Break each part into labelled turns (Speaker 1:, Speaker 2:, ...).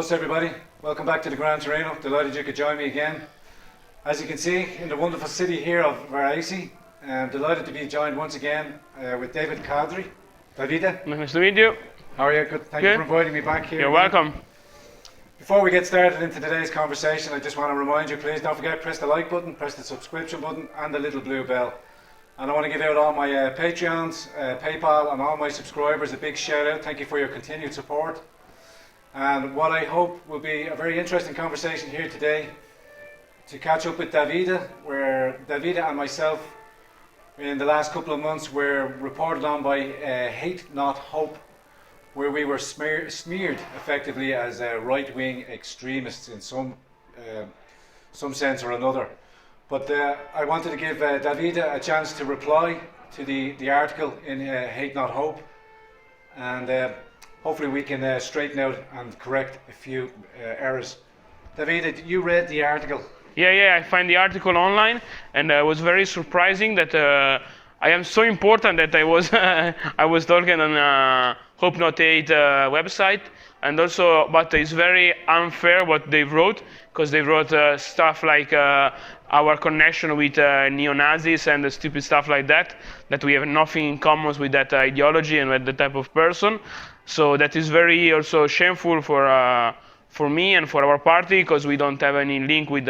Speaker 1: What's everybody? Welcome back to the Grand Torino. Delighted you could join me again. As you can see, in the wonderful city here of Varese, I'm delighted to be joined once again with David Quadri. Davide.
Speaker 2: Nice to meet you.
Speaker 1: How are you? Good. Thank you for inviting me back here.
Speaker 2: You're welcome.
Speaker 1: Before we get started into today's conversation, I just want to remind you, please don't forget, press the like button, press the subscription button and the little blue bell. And I want to give out all my Patreons, PayPal and all my subscribers a big shout out. Thank you for your continued support. And what I hope will be a very interesting conversation here today to catch up with Davide, where Davide and myself in the last couple of months were reported on by Hate Not Hope, where we were smeared effectively as right-wing extremists in some sense or another. But I wanted to give Davide a chance to reply to the article in Hate Not Hope, and hopefully we can straighten out and correct a few errors. Davide, you read the article?
Speaker 2: Yeah, I find the article online, and it was very surprising that I am so important that I was I was talking on Hope Not Hate website, and also, but it's very unfair what they wrote, because they wrote stuff like our connection with neo-Nazis and the stupid stuff like that we have nothing in common with that ideology and with the type of person. So that is very also shameful for me and for our party, because we don't have any link with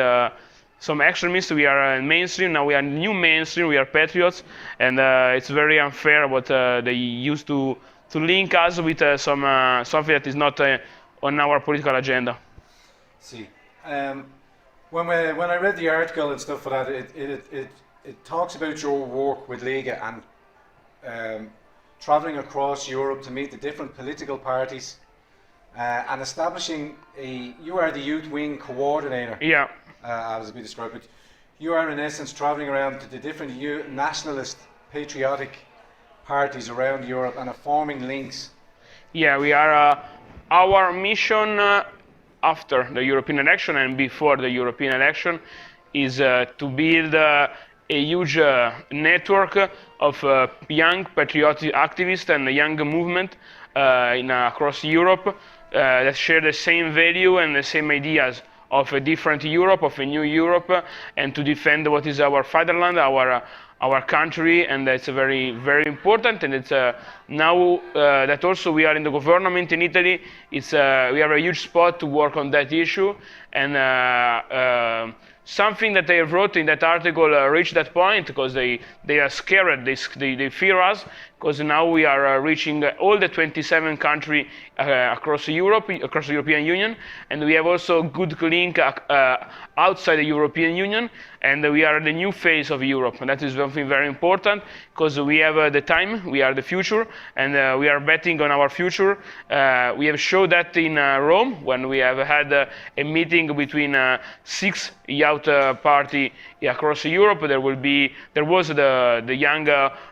Speaker 2: some extremists. We are mainstream, now we are new mainstream, we are patriots, and it's very unfair what they used to link us with something that is not on our political agenda.
Speaker 1: See, when I read the article and stuff like that, it talks about your work with Lega and travelling across Europe to meet the different political parties and establishing you are the youth wing coordinator.
Speaker 2: Yeah.
Speaker 1: As it be described, but you are in essence travelling around to the different nationalist, patriotic parties around Europe and are forming links.
Speaker 2: Yeah, we are. Our mission after the European election and before the European election is to build a huge network of young patriotic activists and a young movement across Europe that share the same value and the same ideas of a different Europe, of a new Europe, and to defend what is our fatherland, our country, and that's very, very important. And it's now that also we are in the government in Italy, it's we have a huge spot to work on that issue, and something that they wrote in that article reached that point because they are scared, they fear us, because now we are reaching all the 27 countries across Europe, across the European Union, and we have also good link outside the European Union, and we are the new face of Europe, and that is something very important, because we have the time, we are the future, and we are betting on our future. We have showed that in Rome, when we have had a meeting between 6 youth party across Europe. There was the young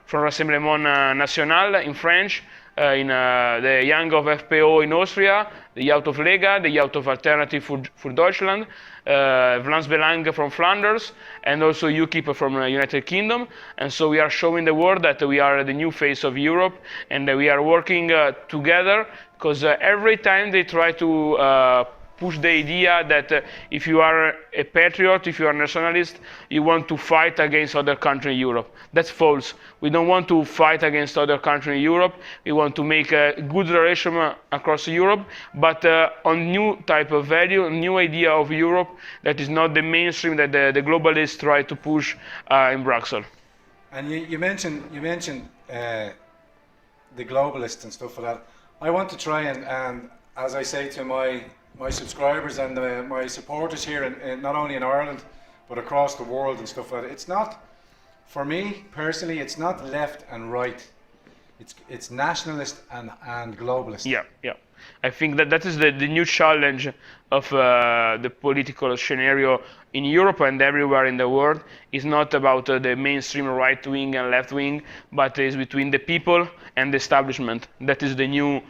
Speaker 2: from Rassemblement National in French, in the young of FPO in Austria, the youth of Lega, the youth of Alternative für Deutschland, Vlaams Belang from Flanders, and also UKIP from United Kingdom. And so we are showing the world that we are the new face of Europe, and we are working together, because every time they try to push the idea that if you are a patriot, if you are a nationalist, you want to fight against other countries in Europe. That's false. We don't want to fight against other countries in Europe. We want to make a good relation across Europe, but on new type of value, new idea of Europe that is not the mainstream that the globalists try to push in Brussels.
Speaker 1: And you mentioned the globalists and stuff like that. I want to try and as I say to my subscribers and my supporters here, in not only in Ireland, but across the world and stuff like that. It's not, for me personally, it's not left and right. It's nationalist and globalist.
Speaker 2: Yeah. I think that is the new challenge of the political scenario in Europe and everywhere in the world. It's not about the mainstream right wing and left wing, but it's between the people and the establishment. That is the new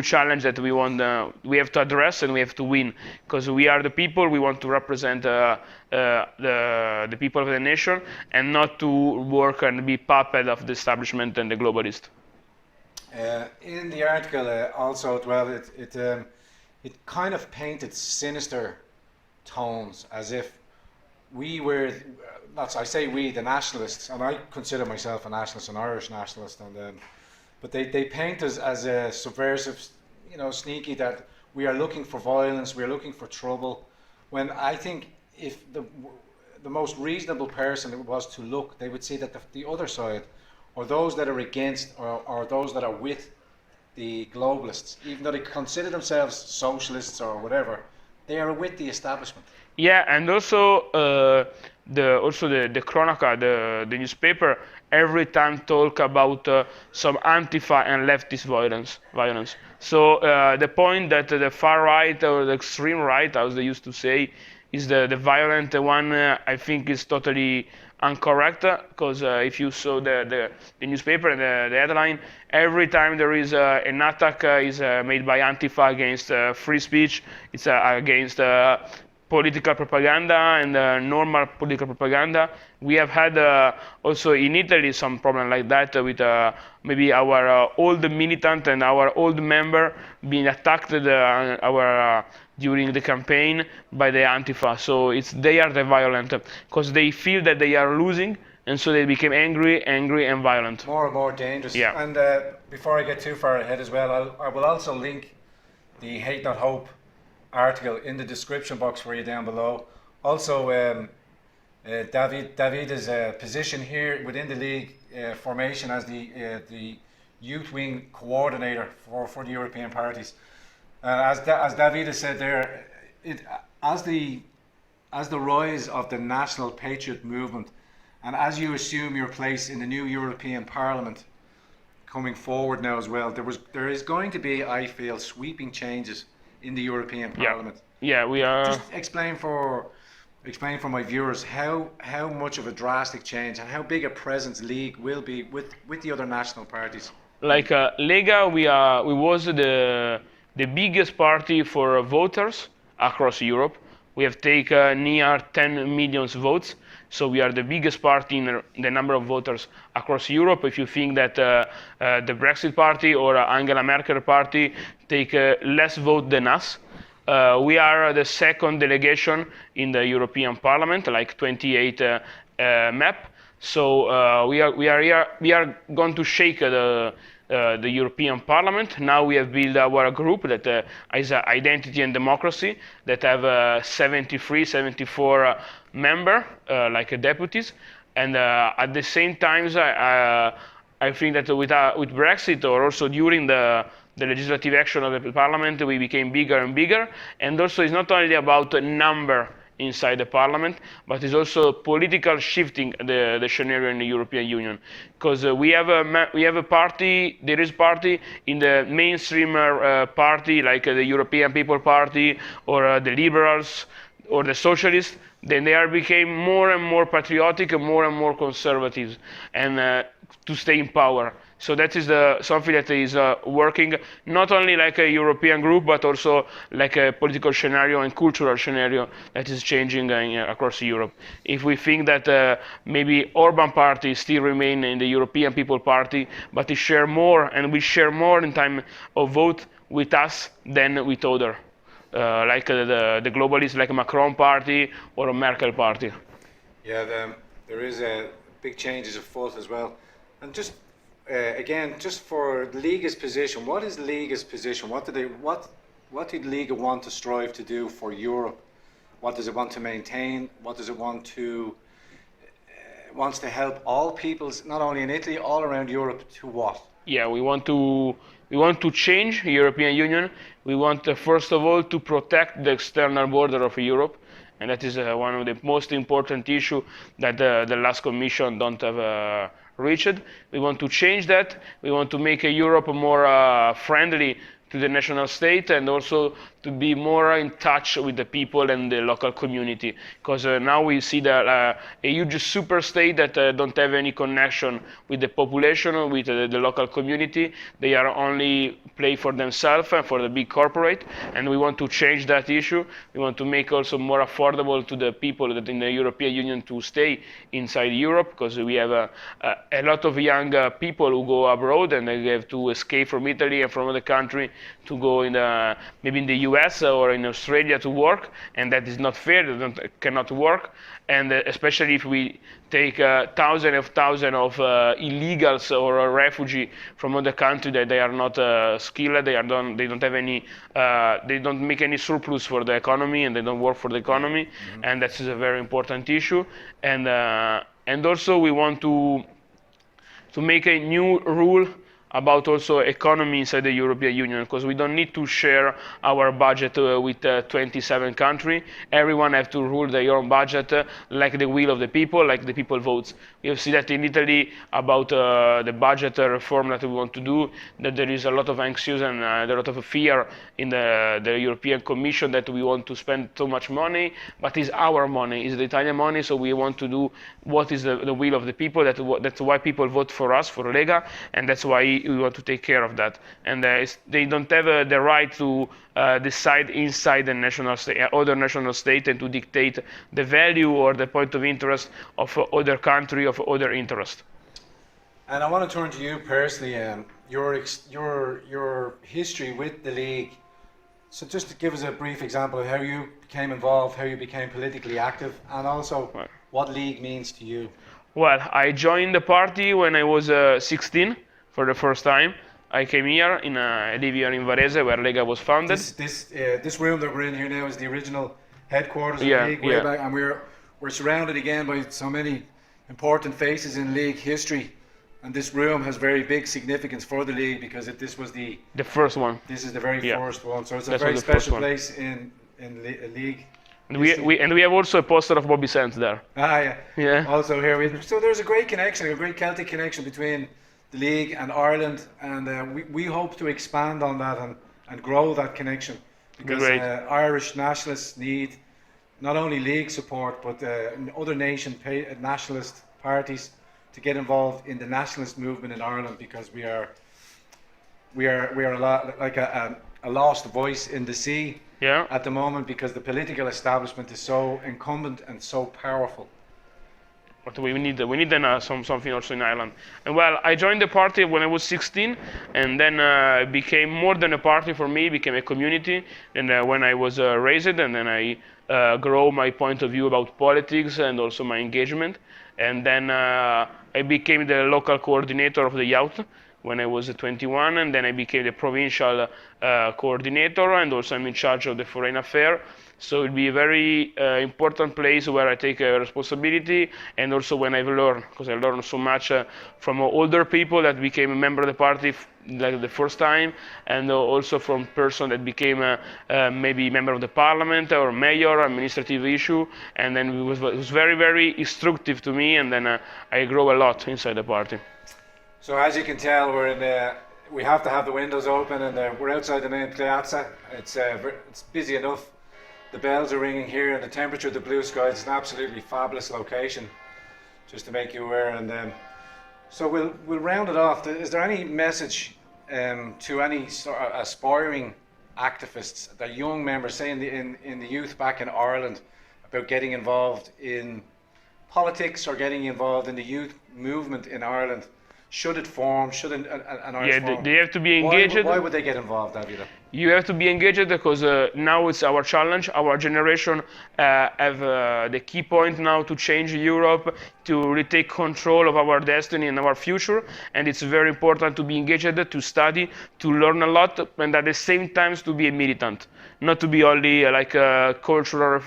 Speaker 2: challenge that we have to address, and we have to win, because we are the people. We want to represent the people of the nation, and not to work and be puppet of the establishment and the globalist.
Speaker 1: In the article also, well, it kind of painted sinister tones, as if we were, that's, I say we, the nationalists, and I consider myself a nationalist, an Irish nationalist, and but they paint us as a subversive, you know, sneaky, that we are looking for violence, we are looking for trouble, when I think if the most reasonable person was to look, they would see that the other side, or those that are against, or those that are with the globalists, even though they consider themselves socialists or whatever, they are with the establishment.
Speaker 2: Yeah, and also the Cronaca, the newspaper, every time talk about some Antifa and leftist violence. So the point that the far right or the extreme right, as they used to say, is the violent one, I think is totally incorrect, because if you saw the newspaper and the headline, every time there is an attack is made by Antifa against free speech, it's against political propaganda and normal political propaganda. We have had also in Italy some problem like that with maybe our old militant and our old member being attacked during the campaign by the Antifa. So they are the violent because they feel that they are losing, and so they became angry and violent.
Speaker 1: More and more dangerous.
Speaker 2: Yeah.
Speaker 1: And before I get too far ahead as well, I will also link the Hate Not Hope article in the description box for you down below. Also, Davide's position here within the league formation as the youth wing coordinator for the European parties. As Davide said there, as the rise of the national patriot movement, and as you assume your place in the new European Parliament coming forward now as well, there is going to be, I feel, sweeping changes in the European Parliament.
Speaker 2: Yeah, we are.
Speaker 1: Just explain for my viewers how much of a drastic change and how big a presence League will be with the other national parties.
Speaker 2: Like Lega, we was the biggest party for voters across Europe. We have taken near 10 million votes, so we are the biggest party in the number of voters across Europe. If you think that the Brexit party or Angela Merkel party take less vote than us, we are the second delegation in the European Parliament, like 28 map. So we are going to shake the European Parliament. Now we have built our group that is Identity and Democracy, that have 74 members, like deputies. And at the same time, I think that with Brexit, or also during the legislative action of the Parliament, we became bigger and bigger. And also it's not only about the number inside the parliament, but it's also political shifting the scenario in the European Union, because we have a party. There is party in the mainstream party, like the European People Party or the Liberals or the Socialists. Then they became more and more patriotic and more conservative, and to stay in power. So that is something that is working not only like a European group, but also like a political scenario and cultural scenario that is changing across Europe. If we think that maybe Orban party still remain in the European People Party, but they share more, and we share more in time of vote with us than with other, like the globalists, like Macron party or a Merkel party.
Speaker 1: Yeah, there is big changes afoot as well, and just. Again, just for Liga's position, what is Liga's position? What did Liga want to strive to do for Europe? What does it want to maintain? What does it want to wants to help all peoples, not only in Italy, all around Europe, to what?
Speaker 2: Yeah, we want to change the European Union. We want first of all to protect the external border of Europe, and that is one of the most important issues that the last Commission don't have reached. We want to change that. We want to make Europe more friendly to the national state, and also to be more in touch with the people and the local community, because now we see that a huge super state that don't have any connection with the population, with the local community. They are only play for themselves and for the big corporate, and we want to change that issue. We want to make also more affordable to the people that in the European Union to stay inside Europe, because we have a lot of young people who go abroad and they have to escape from Italy and from other country to go maybe in the US or in Australia to work, and that is not fair. They cannot work, and especially if we take thousands of illegals or refugees from other countries that they are not skilled, they don't have any, they don't make any surplus for the economy, and they don't work for the economy, and that is a very important issue. And also we want to make a new rule about also economy inside the European Union, because we don't need to share our budget with 27 countries. Everyone has to rule their own budget like the will of the people, like the people votes. We have seen that in Italy about the budget reform that we want to do, that there is a lot of anxious and a lot of fear in the European Commission that we want to spend too much money, but it's our money, it's the Italian money, so we want to do what is the will of the people. That's why people vote for us, for Lega, and that's why we want to take care of that. And they don't have the right to decide inside the other national state and to dictate the value or the point of interest of other country, of other interest.
Speaker 1: And I want to turn to you personally, your history with the league. So just to give us a brief example of how you became involved, how you became politically active, and also what league means to you.
Speaker 2: Well, I joined the party when I was 16 for the first time. I came here, I live here in Varese, where Lega was founded.
Speaker 1: This room that we're in here now is the original headquarters of the league, way back, and we're surrounded again by so many important faces in league history. And this room has very big significance for the league because this was the
Speaker 2: first one.
Speaker 1: This is the very first one, so it's a very special place in league.
Speaker 2: And we have also a poster of Bobby Sands there.
Speaker 1: Yeah. Also here, so there's a great connection, a great Celtic connection between the league and Ireland, and we hope to expand on that and grow that connection, because Irish nationalists need not only league support but other nationalist parties to get involved in the nationalist movement in Ireland, because we are a lot like a lost voice in the sea at the moment, because the political establishment is so incumbent and so powerful.
Speaker 2: But we need something also in Ireland. And well, I joined the party when I was 16, and then it became more than a party for me. It became a community. And when I was raised, and then I grow my point of view about politics and also my engagement. And then I became the local coordinator of the youth when I was 21, and then I became the provincial coordinator, and also I'm in charge of the foreign affairs. So it'll be a very important place where I take responsibility, and also when I've learned, because I learned so much from older people that became a member of the party like the first time, and also from person that became maybe member of the parliament or mayor, administrative issue, and then it was very, very instructive to me, and then I grow a lot inside the party.
Speaker 1: So as you can tell, we have to have the windows open, and we're outside the main piazza. It's busy enough. The bells are ringing here, and the temperature of the blue sky. It's an absolutely fabulous location, just to make you aware. And so we'll round it off. Is there any message to any sort of aspiring activists, the young members, say in the youth back in Ireland, about getting involved in politics or getting involved in the youth movement in Ireland? Should it form? Should an Irish form?
Speaker 2: They have to be engaged.
Speaker 1: Why would they get involved, Davide?
Speaker 2: You have to be engaged because now it's our challenge. Our generation have the key point now to change Europe, to retake control of our destiny and our future. And it's very important to be engaged, to study, to learn a lot, and at the same time to be a militant. Not to be only cultural,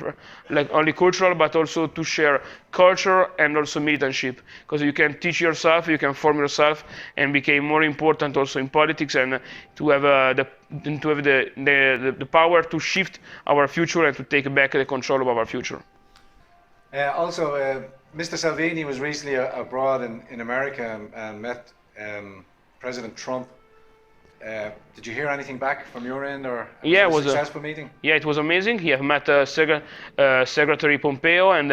Speaker 2: but also to share culture and also militantship. Because you can teach yourself, you can form yourself, and become more important also in politics, and to have the power to shift our future and to take back the control of our future.
Speaker 1: Also, Mr. Salvini was recently abroad in America and met President Trump. Did you hear anything back from your end, or
Speaker 2: it was
Speaker 1: a successful meeting?
Speaker 2: Yeah, it was amazing. He have met Secretary Pompeo and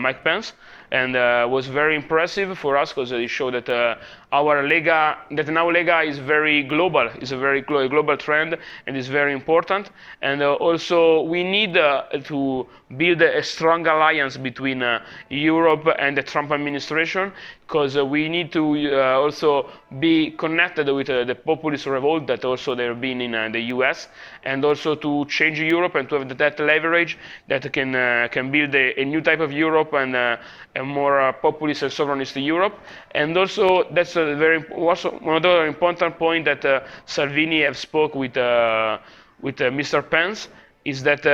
Speaker 2: Mike Pence, and was very impressive for us because it showed that our Lega, that now Lega is very global, is a very global trend, and is very important. And also we need to build a strong alliance between Europe and the Trump administration, because we need to also be connected with the populist revolt that also there have been in the US, and also to change Europe and to have that leverage that can build a new type of Europe and a more populist and sovereignist Europe. And also that's a also another important point that Salvini have spoke with Mr. Pence, is that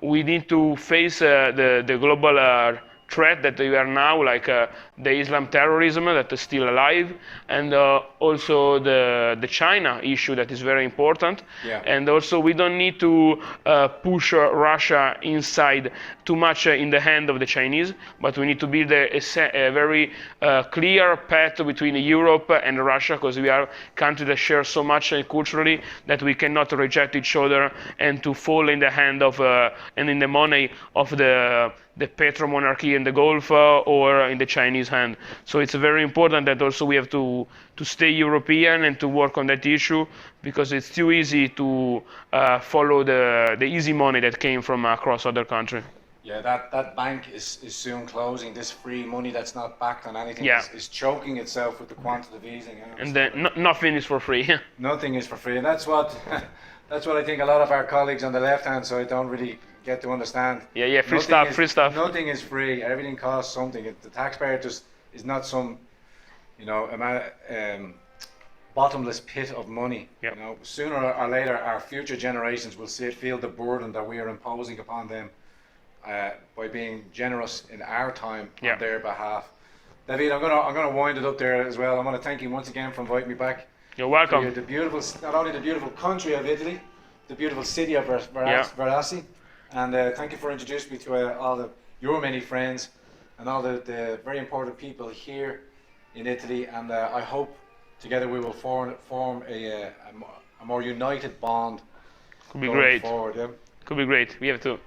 Speaker 2: we need to face the global threat that we are now, like the Islam terrorism that is still alive, and also the China issue that is very important.
Speaker 1: Yeah.
Speaker 2: And also we don't need to push Russia inside too much in the hand of the Chinese, but we need to build a very clear path between Europe and Russia, because we are countries that share so much culturally that we cannot reject each other and to fall in the hand of and in the money of the petro monarchy in the Gulf or in the Chinese hand. So it's very important that also we have to stay European and to work on that issue, because it's too easy to follow the easy money that came from across other countries.
Speaker 1: Yeah, that bank is soon closing. This free money that's not backed on anything is choking itself with the quantitative easing.
Speaker 2: And then nothing is for free.
Speaker 1: Nothing is for free, and that's what I think a lot of our colleagues on the left-hand side don't really get to understand.
Speaker 2: Yeah, free stuff.
Speaker 1: Nothing is free. Everything costs something. The taxpayer just is not some, bottomless pit of money.
Speaker 2: Yep.
Speaker 1: Sooner or later, our future generations will feel the burden that we are imposing upon them by being generous in our time on their behalf. David, I'm gonna wind it up there as well. I want to thank you once again for inviting me back.
Speaker 2: You're welcome.
Speaker 1: Not only the beautiful country of Italy, the beautiful city of Verassi, and thank you for introducing me to all your many friends and all the very important people here in Italy. And I hope together we will form a more united bond.
Speaker 2: Could be great.
Speaker 1: Forward, yeah?
Speaker 2: Could be great. We have to.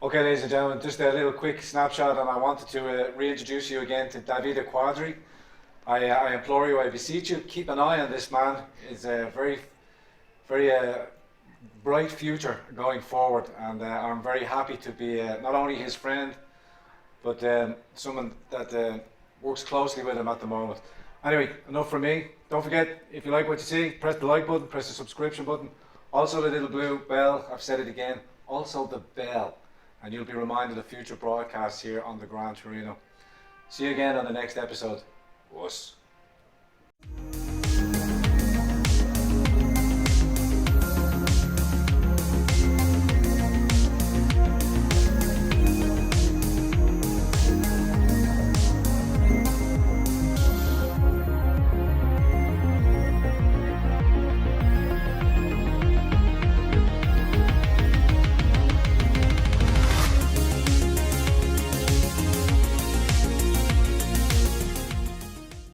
Speaker 1: Okay, ladies and gentlemen, just a little quick snapshot, and I wanted to reintroduce you again to Davide Quadri. I implore you, I beseech you, keep an eye on this man. It's a very, very bright future going forward, and I'm very happy to be not only his friend, but someone that works closely with him at the moment. Anyway, enough from me. Don't forget, if you like what you see, press the like button, press the subscription button, also the little blue bell. I've said it again, also the bell, and you'll be reminded of future broadcasts here on the Gran Torino. See you again on the next episode. Us.